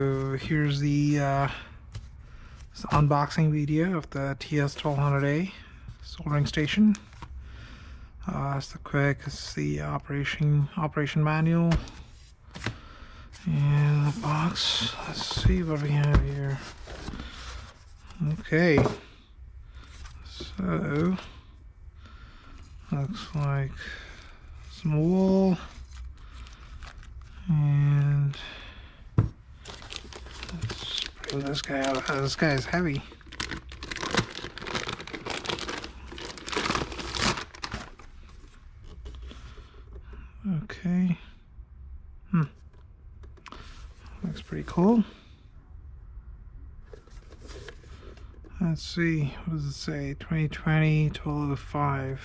So here's the unboxing video of the TS1200A soldering station. It's the operation manual and the box. Let's see what we have here. Okay, so looks like some wool and let's bring this guy out. This guy is heavy. Okay. Looks pretty cool. Let's see, what does it say? 2020 1205.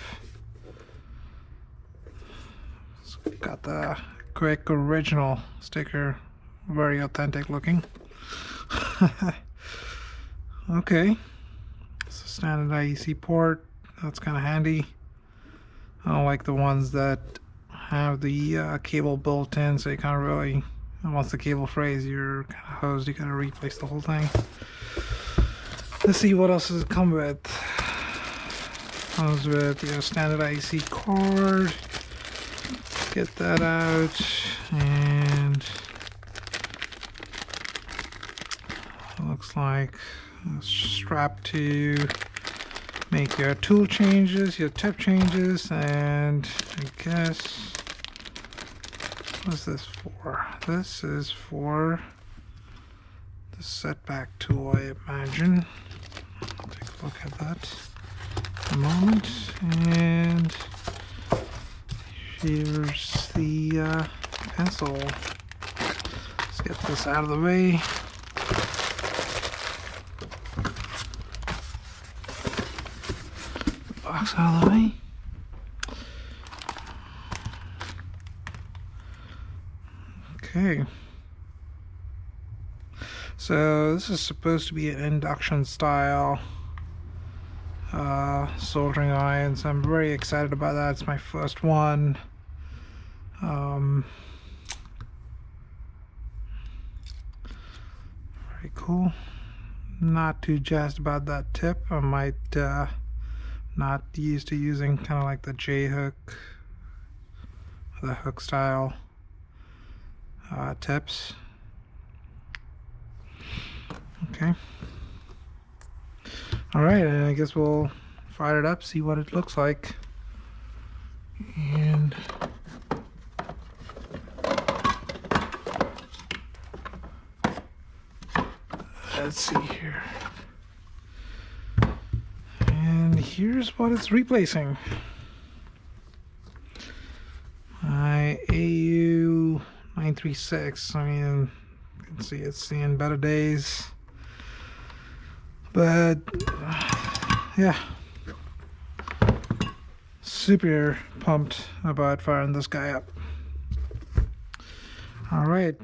It's got the quick original sticker, very authentic looking. Okay, it's a standard IEC port. That's kind of handy. I don't like the ones that have the cable built in, so you can't really, once the cable frays, you're kind of hosed. You gotta replace the whole thing. Let's see what else does it come with. Comes with your standard IEC cord. Get that out, and it looks like a strap to make your tool changes, your tip changes, and I guess, what's this for? This is for the setback tool, I imagine. Take a look at that in a moment. And here's the pencil. Let's get this out of the way. Box out of the way. Okay. So this is supposed to be an induction style soldering iron, so I'm very excited about that. It's my first one. Very cool. Not too jazzed about that tip. I might not used to using kind of like the J hook, the hook style tips. Okay. Alright, I guess we'll fire it up, see what it looks like. And let's see here. And here's what it's replacing. My AU936. I mean, you can see it's seeing better days. But yeah, super pumped about firing this guy up. All right.